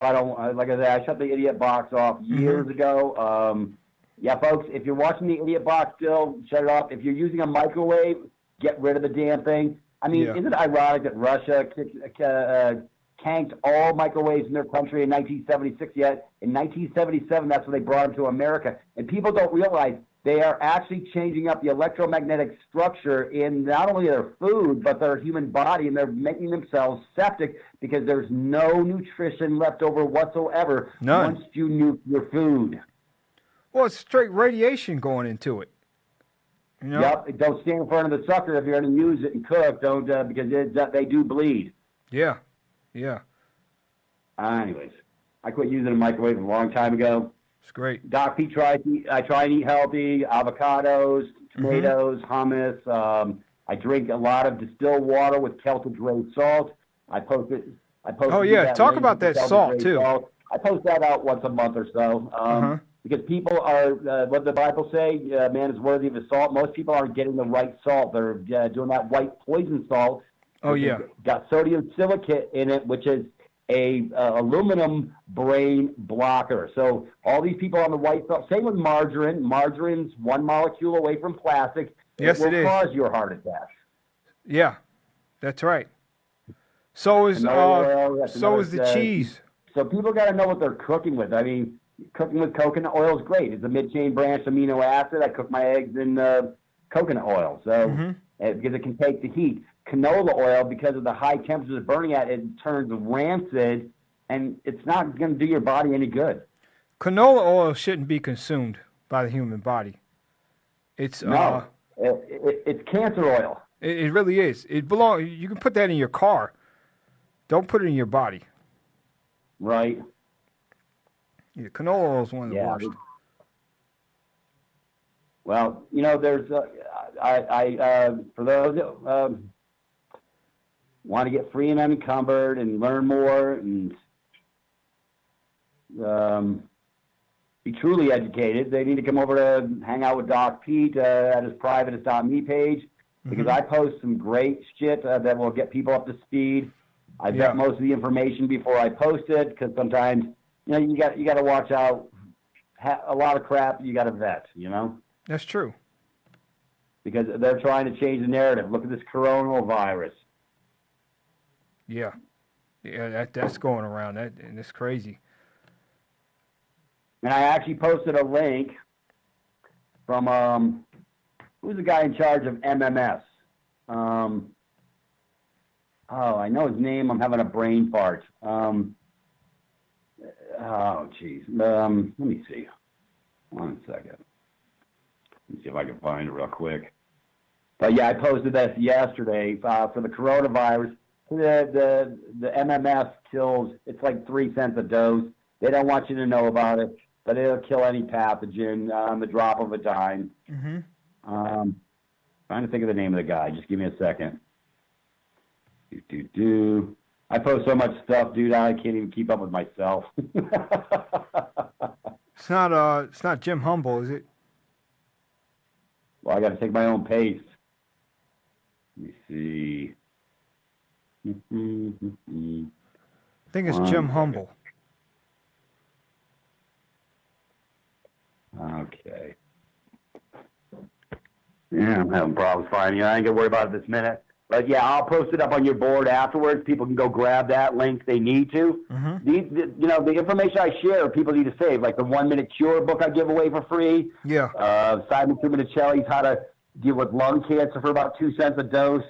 I don't, like I said, I shut the idiot box off years ago. Yeah, folks, if you're watching the idiot box still, shut it off. If you're using a microwave, get rid of the damn thing. I mean, isn't it ironic that Russia canked all microwaves in their country in 1976? Yet in 1977, that's when they brought them to America. And people don't realize they are actually changing up the electromagnetic structure in not only their food, but their human body, and they're making themselves septic because there's no nutrition left over whatsoever. None. Once you nuke your food. Well, it's straight radiation going into it. You know? Yep. Don't stand in front of the sucker if you're going to use it and cook. Don't because they do bleed. Yeah. Anyways, I quit using a microwave a long time ago. It's great. Doc P I try and eat healthy, avocados, tomatoes, hummus. I drink a lot of distilled water with Celtic Ray salt. I post. Oh yeah, talk about that salt too. Salt. I post that out once a month or so. Because people are, what the Bible say, man is worthy of his salt. Most people aren't getting the right salt. They're doing that white poison salt. Oh yeah. Got sodium silicate in it, which is a aluminum brain blocker. So all these people on the white salt, same with margarine. Margarine's one molecule away from plastic. Yes, it is. It will cause your heart attack. Yeah, that's right. So is the cheese. So people got to know what they're cooking with. I mean, cooking with coconut oil is great. It's a mid-chain branch amino acid. I cook my eggs in coconut oil, so because it can take the heat. Canola oil, because of the high temperatures it's burning at, it turns rancid, and it's not going to do your body any good. Canola oil shouldn't be consumed by the human body. It's it's cancer oil. It really is. You can put that in your car. Don't put it in your body. Right. Yeah, canola oil is one of the worst. Well, you know, there's for those that want to get free and unencumbered and learn more and be truly educated, they need to come over to hang out with Doc Pete at his private It's.me page, because I post some great shit that will get people up to speed. I vet most of the information before I post it, because sometimes, you know, you got to watch out. A lot of crap you got to vet, you know? That's true. Because they're trying to change the narrative. Look at this coronavirus. Yeah, that's going around. And it's crazy. And I actually posted a link from who's the guy in charge of MMS? Oh, I know his name. I'm having a brain fart. Oh, geez. Let me see. 1 second. Let me see if I can find it real quick. But yeah, I posted this yesterday for the coronavirus. The MMS kills, it's like 3 cents a dose. They don't want you to know about it, but it'll kill any pathogen on the drop of a dime. Trying to think of the name of the guy. Just give me a second. I post so much stuff, dude, I can't even keep up with myself. It's not Jim Humble, is it? Well, I got to take my own pace. Let me see. I think it's Jim Humble. Okay. Yeah, I'm having problems finding it. I ain't gonna worry about it this minute. But yeah, I'll post it up on your board afterwards. People can go grab that link they need to. The information I share, people need to save. Like the 1 Minute Cure book I give away for free. Yeah. Simon Tuminicelli's How to Deal with Lung Cancer for about 2 cents a dose.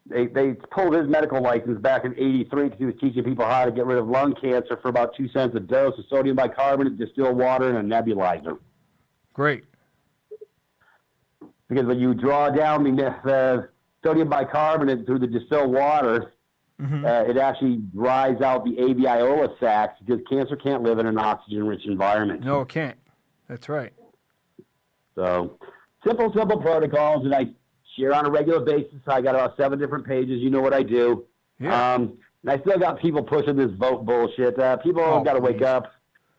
They pulled his medical license back in '83 because he was teaching people how to get rid of lung cancer for about 2 cents a dose of sodium bicarbonate, distilled water, and a nebulizer. Great. Because when you draw down the sodium bicarbonate through the distilled water, it actually dries out the alveolar sacs, because cancer can't live in an oxygen-rich environment. No, it can't. That's right. So simple protocols, and I share on a regular basis. I got about 7 different pages. You know what I do. Yeah. And I still got people pushing this vote bullshit. People got to wake up.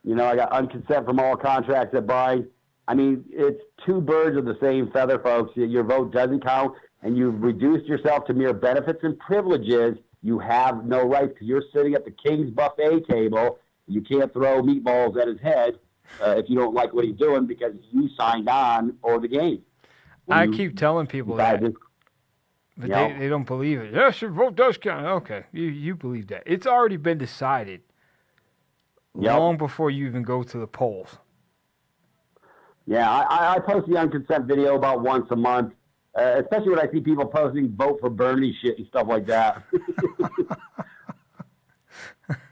You know, I got unconsent from all contracts that bind. I mean, it's 2 birds of the same feather, folks. Your vote doesn't count, and you've reduced yourself to mere benefits and privileges. You have no rights, because you're sitting at the king's buffet table, You can't throw meatballs at his head if you don't like what he's doing because you signed on for the game. I keep telling people that, but they don't believe it. Yes, your vote does count. Okay, you believe that. It's already been decided long before you even go to the polls. Yeah, I post the unconsent video about once a month, especially when I see people posting vote for Bernie shit and stuff like that.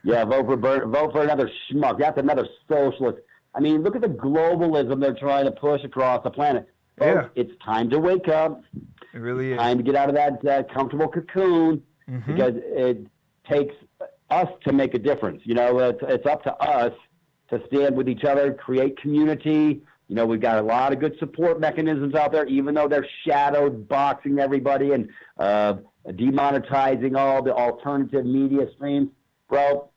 Yeah, vote for another schmuck. That's another socialist. I mean, look at the globalism they're trying to push across the planet. Folks, it's time to wake up. It really is. Time to get out of that comfortable cocoon because it takes us to make a difference. You know, it's up to us to stand with each other, create community. You know, we've got a lot of good support mechanisms out there, even though they're shadow boxing everybody and demonetizing all the alternative media streams. Bro,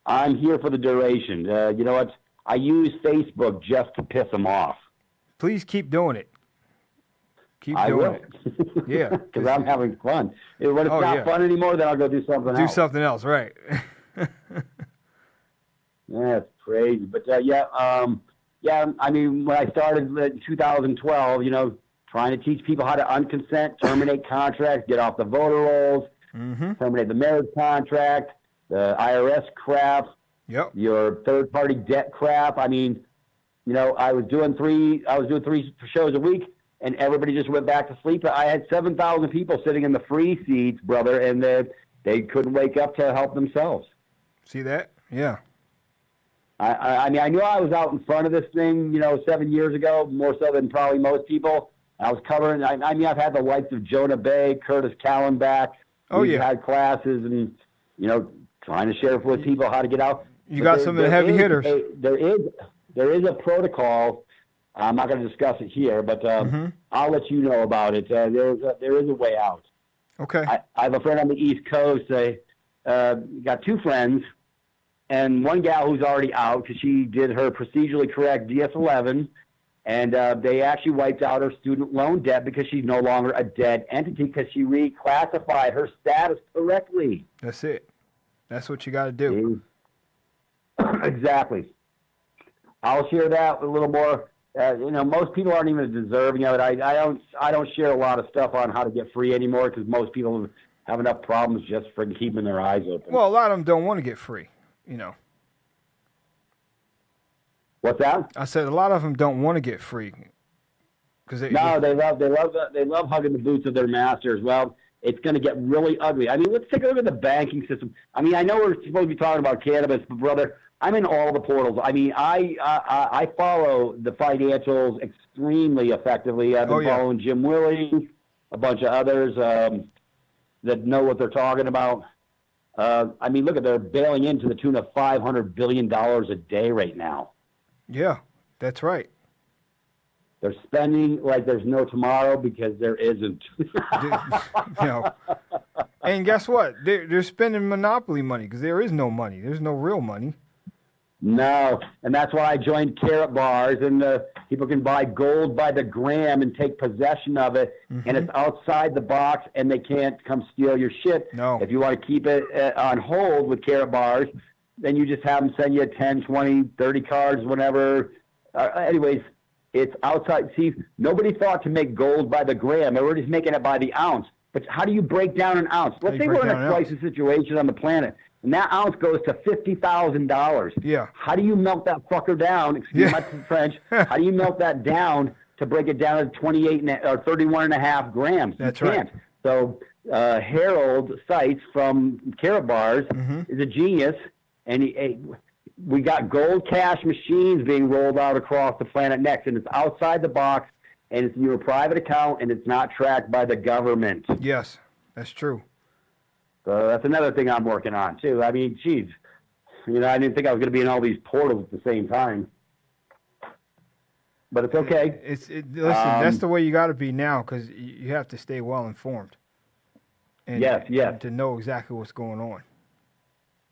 I'm here for the duration. You know what? I use Facebook just to piss them off. Please keep doing it. Keep doing it. Yeah. Because I'm having fun. When it's not fun anymore, then I'll go do something else. Do something else, right. Yeah, it's crazy. But, I mean, when I started in 2012, you know, trying to teach people how to unconsent, terminate contracts, get off the voter rolls, terminate the marriage contract, the IRS crap, your third-party debt crap. I mean, you know, I was doing three shows a week, and everybody just went back to sleep. I had 7,000 people sitting in the free seats, brother, and they couldn't wake up to help themselves. See that? Yeah. I mean, I knew I was out in front of this thing, you know, 7 years ago, more so than probably most people. I was covering, I mean, I've had the likes of Jonah Bay, Curtis Callenbach. We've had classes and, you know, trying to share with people how to get out. You got some of the heavy hitters. There is a protocol. I'm not going to discuss it here, but I'll let you know about it. There is a way out. Okay. I have a friend on the East Coast. I got two friends, and one gal who's already out because she did her procedurally correct DS-11, and they actually wiped out her student loan debt because she's no longer a dead entity because she reclassified her status correctly. That's it. That's what you got to do. Exactly. I'll share that a little more. You know, most people aren't even deserving of it. I don't share a lot of stuff on how to get free anymore because most people have enough problems just for keeping their eyes open. Well, a lot of them don't want to get free, you know. What's that? I said a lot of them don't want to get free. They love hugging the boots of their masters. Well, it's going to get really ugly. I mean, let's take a look at the banking system. I mean, I know we're supposed to be talking about cannabis, but brother, I'm in all the portals. I mean, I follow the financials extremely effectively. I've been following Jim Willie, a bunch of others that know what they're talking about. I mean, look at they're bailing in to the tune of $500 billion a day right now. Yeah, that's right. They're spending like there's no tomorrow because there isn't. You know, and guess what? They're spending monopoly money because there is no money. There's no real money. No, and that's why I joined Carrot Bars, and people can buy gold by the gram and take possession of it, and it's outside the box, and they can't come steal your shit. No. If you want to keep it on hold with Carrot Bars, then you just have them send you 10, 20, 30 cards, whatever. Anyways, it's outside. See, nobody thought to make gold by the gram. They were just making it by the ounce. But how do you break down an ounce? Let's say we're in a crisis situation on the planet, and that ounce goes to $50,000. Yeah. How do you melt that fucker down? Excuse my French. How do you melt that down to break it down to 31.5 grams? That's you can't. Right. So Harold Seitz from Carrot Bars is a genius, and we got gold cash machines being rolled out across the planet next, and it's outside the box, and it's in your private account, and it's not tracked by the government. Yes, that's true. So that's another thing I'm working on, too. I mean, geez, you know, I didn't think I was going to be in all these portals at the same time. But it's okay. Listen, that's the way you got to be now because you have to stay well informed. And, and to know exactly what's going on.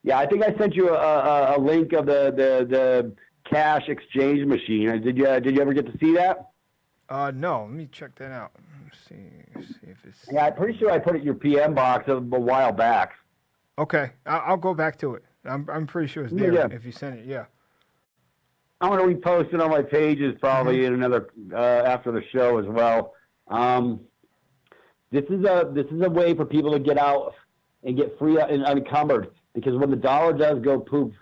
Yeah, I think I sent you a link of the cash exchange machine. Did you ever get to see that? No. Let me check that out. Let's see if it's. Yeah, I'm pretty sure I put it in your PM box a while back. Okay, I'll go back to it. I'm pretty sure it's there if you send it. Yeah. I'm going to repost it on my pages probably in another after the show as well. This is a way for people to get out and get free and unencumbered, because when the dollar does go poop,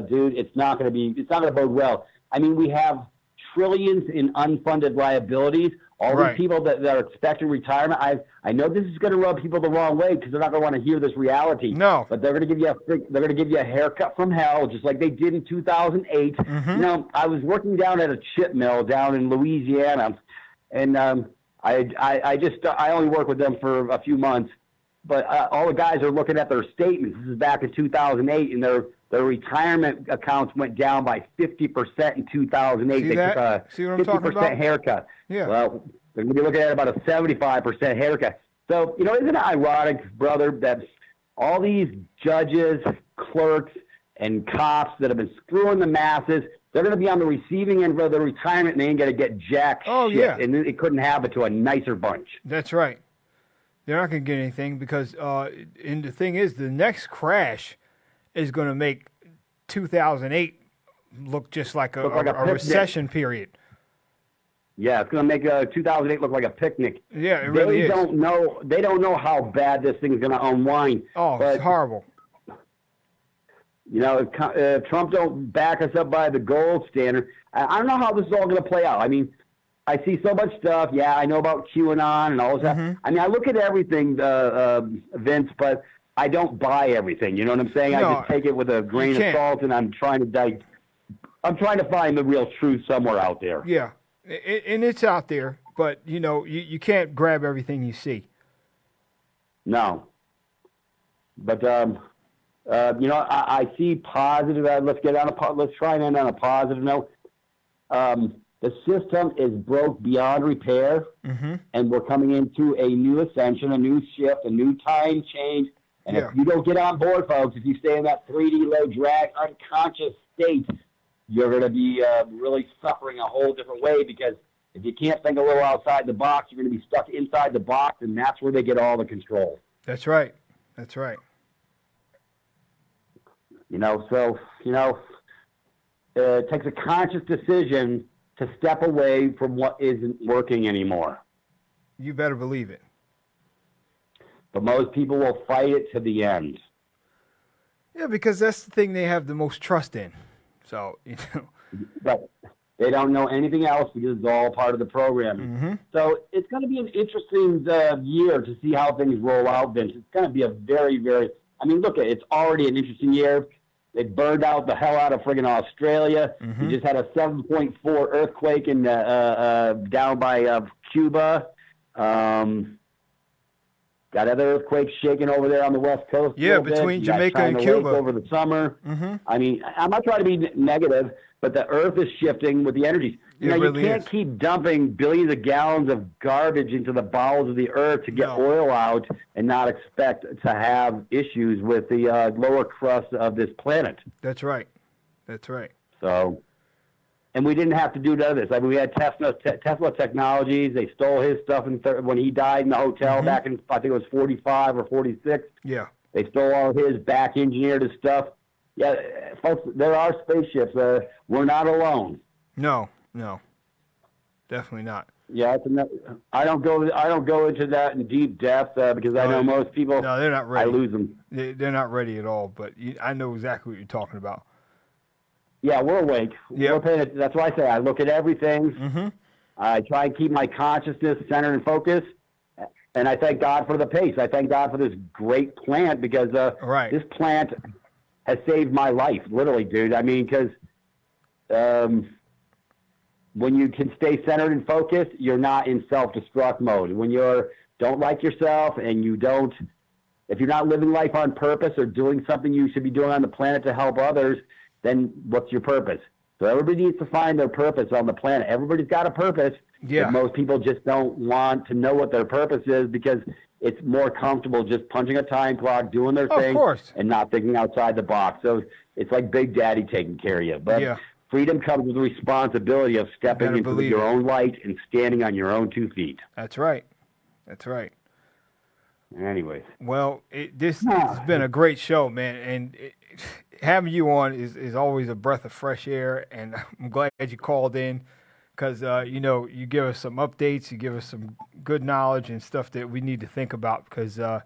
dude, it's not going to bode well. I mean, we have trillions in unfunded liabilities. All these people that are expecting retirement, I know this is going to rub people the wrong way because they're not going to want to hear this reality. No, but they're going to give you a haircut from hell, just like they did in 2008. You know, I was working down at a chip mill down in Louisiana, and I only worked with them for a few months, but all the guys are looking at their statements. This is back in 2008, and their retirement accounts went down by 50% in 2008. See that? See what I'm talking about? 50% haircut. Yeah. Well, they're going to be looking at about a 75% haircut. So, you know, isn't it ironic, brother, that all these judges, clerks, and cops that have been screwing the masses, they're going to be on the receiving end of their retirement, and they ain't going to get jack shit. Yeah. And it couldn't happen to a nicer bunch. That's right. They're not going to get anything because, and the thing is, the next crash is going to make 2008 look just like a recession period. Yeah, it's going to make 2008 look like a picnic. Yeah, it really is. They don't know how bad this thing is going to unwind. Oh, it's horrible. You know, if Trump don't back us up by the gold standard, I don't know how this is all going to play out. I mean, I see so much stuff. Yeah, I know about QAnon and all this stuff. I mean, I look at everything, Vince, but I don't buy everything. You know what I'm saying? No, I just take it with a grain of salt, and I'm trying to find the real truth somewhere out there. Yeah, and it's out there, but you know, you can't grab everything you see. No, but you know, I see positive. Let's try and end on a positive note. The system is broke beyond repair, and we're coming into a new ascension, a new shift, a new time change. And if you don't get on board, folks, if you stay in that 3D low drag unconscious state, you're going to be really suffering a whole different way, because if you can't think a little outside the box, you're going to be stuck inside the box, and that's where they get all the control. That's right. That's right. You know, so, you know, it takes a conscious decision to step away from what isn't working anymore. You better believe it. But most people will fight it to the end. Yeah, because that's the thing they have the most trust in. So, you know. But they don't know anything else because it's all part of the program. So it's going to be an interesting year to see how things roll out, Vince. It's going to be a very, very, I mean, look, it's already an interesting year. They burned out the hell out of friggin' Australia. You just had a 7.4 earthquake in down by Cuba. Got other earthquakes shaking over there on the West Coast. Yeah, between Jamaica and Cuba over the summer. I mean, I'm not trying to be negative, but the Earth is shifting with the energies. You know, you can't keep dumping billions of gallons of garbage into the bowels of the Earth to get oil out and not expect to have issues with the lower crust of this planet. That's right. That's right. So, and we didn't have to do none of this. I mean, we had Tesla Technologies. They stole his stuff when he died in the hotel back in, I think it was 45 or 46. Yeah. They stole all his, back engineered his stuff. Yeah, folks, there are spaceships. We're not alone. No, definitely not. Yeah, I don't go into that in deep depth because I know most people. No, they're not ready. I lose them. They're not ready at all. But I know exactly what you're talking about. Yeah, we're awake. Yeah, that's why I say I look at everything. I try and keep my consciousness centered and focused. And I thank God for the pace. I thank God for this great plant because this plant has saved my life, literally, dude. I mean, because when you can stay centered and focused, you're not in self-destruct mode. When you don't like yourself and if you're not living life on purpose or doing something you should be doing on the planet to help others, then what's your purpose? So everybody needs to find their purpose on the planet. Everybody's got a purpose. Yeah. But most people just don't want to know what their purpose is because it's more comfortable just punching a time clock, doing their thing, and not thinking outside the box. So it's like Big Daddy taking care of you. But freedom comes with the responsibility of stepping into your own light and standing on your own 2 feet. That's right. That's right. Anyways. Well, this has been a great show, man. And having you on is always a breath of fresh air, and I'm glad you called in because, you give us some updates, you give us some good knowledge and stuff that we need to think about because not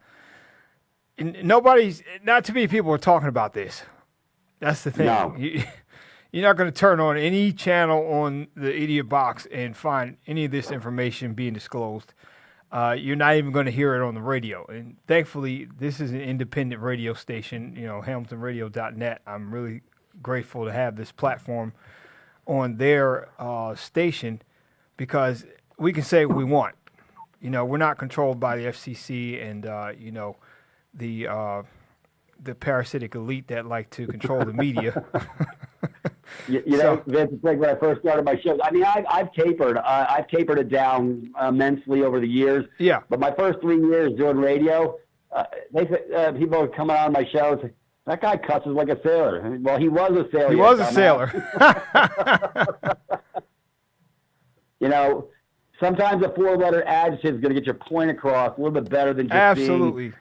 too many people are talking about this. That's the thing. No. You're not going to turn on any channel on the Idiot Box and find any of this information being disclosed. You're not even going to hear it on the radio. And thankfully, this is an independent radio station, HamiltonRadio.net. I'm really grateful to have this platform on their station because we can say what we want. We're not controlled by the FCC and, the parasitic elite that like to control the media. Vince, it's like when I first started my show. I mean, I've tapered it down immensely over the years. Yeah. But my first 3 years doing radio, they said people would come on my show and say, that guy cusses like a sailor. Well, he was a sailor. He was a sailor. Sometimes a 4-letter adjective is going to get your point across a little bit better than just absolutely. Being,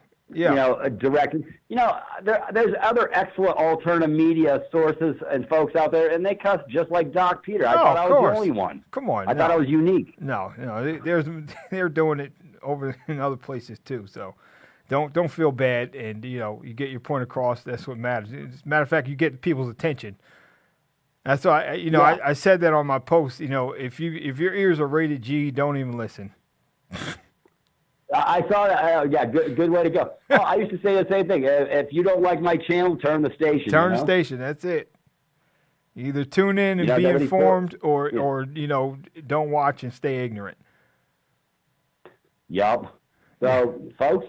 direct. There's other excellent alternative media sources and folks out there, and they cuss just like Doc Peter. I thought I was the only one. Come on. I thought I was unique. No, they're doing it over in other places too. So don't feel bad, and you get your point across. That's what matters. As a matter of fact, you get people's attention. That's why I said that on my post. If your ears are rated G, don't even listen. I saw that. Good way to go. I used to say the same thing. If you don't like my channel, turn the station. Turn the station. That's it. Either tune in and be informed, or don't watch and stay ignorant. Yep. So, folks,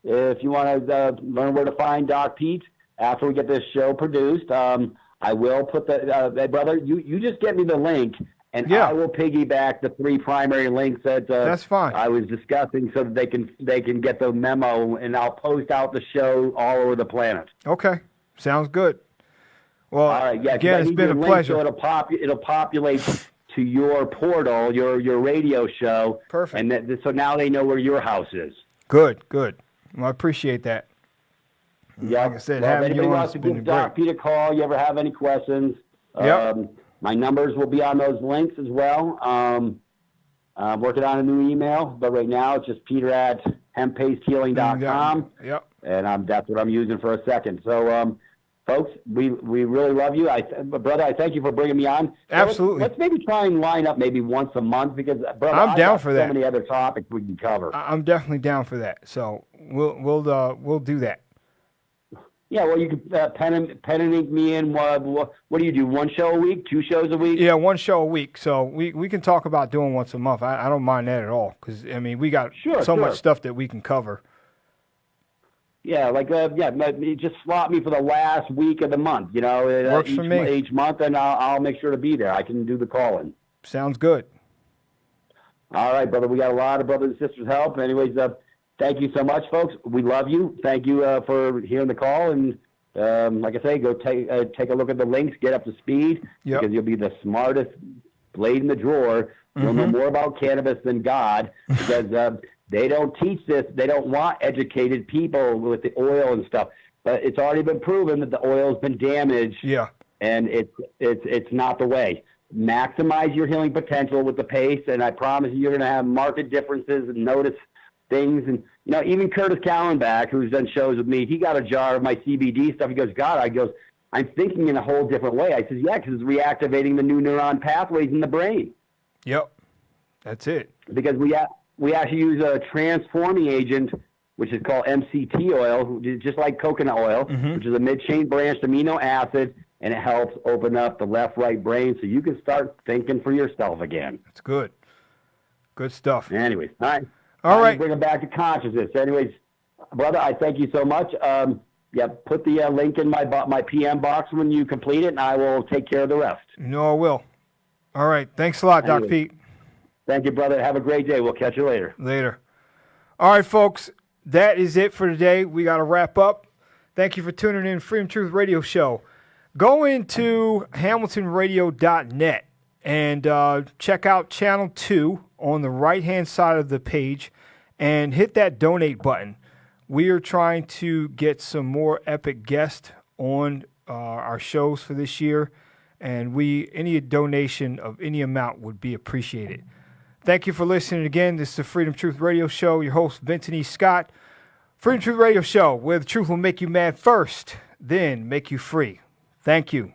if you want to learn where to find Doc Pete after we get this show produced, I will put the brother. You just get me the link. And I will piggyback the 3 primary links that that's fine. I was discussing so that they can get the memo, and I'll post out the show all over the planet. Okay. Sounds good. Well, all right, again, it's been a pleasure. So it'll populate to your portal, your radio show. Perfect. And so now they know where your house is. Good. Well, I appreciate that. Yeah. Like I said, if having anybody you on wants has to been give Doc Pete a call, you ever have any questions? Yep. My numbers will be on those links as well. I'm working on a new email, but right now it's just peter@hemppastehealing.com. Yep. And that's what I'm using for a second. So, folks, we really love you. Brother, I thank you for bringing me on. Absolutely. Let's maybe try and line up maybe once a month because, brother, I'm down for that. So many other topics we can cover. I'm definitely down for that. So we'll do that. Yeah, well, you could pen and ink me in. What do you do? 1 show a week? 2 shows a week? Yeah, 1 show a week. So we can talk about doing once a month. I don't mind that at all because, we got so much stuff that we can cover. Yeah, just slot me for the last week of the month, Works for me. Each month, and I'll make sure to be there. I can do the calling. Sounds good. All right, brother. We got a lot of brothers and sisters help. Anyways, thank you so much, folks. We love you. Thank you for hearing the call. And like I say, go take a look at the links, get up to speed, because you'll be the smartest blade in the drawer. You'll know more about cannabis than God, because they don't teach this. They don't want educated people with the oil and stuff. But it's already been proven that the oil's been damaged. Yeah. And it's not the way. Maximize your healing potential with the paste, and I promise you're going to have marked differences and notice things. And even Curtis Callenbach, who's done shows with me, he got a jar of my CBD stuff. He goes, I'm thinking in a whole different way. I says, yeah, because it's reactivating the new neuron pathways in the brain. Yep, that's it. Because we actually use a transforming agent, which is called MCT oil, just like coconut oil, which is a mid-chain branched amino acid, and it helps open up the left-right brain so you can start thinking for yourself again. That's good. Good stuff. Anyways, all right. Bring them back to consciousness. Anyways, brother, I thank you so much. Put the link in my PM box when you complete it, and I will take care of the rest. I will. All right. Thanks a lot, Doc Pete. Thank you, brother. Have a great day. We'll catch you later. Later. All right, folks. That is it for today. We got to wrap up. Thank you for tuning in Freedom Truth Radio Show. Go into HamiltonRadio.net and check out Channel 2 on the right-hand side of the page and hit that donate button. We are trying to get some more epic guests on our shows for this year, and any donation of any amount would be appreciated. Thank you for listening again. This is the Freedom Truth Radio Show. Your host, Vincent E. Scott. Freedom Truth Radio Show, where the truth will make you mad first, then make you free. Thank you.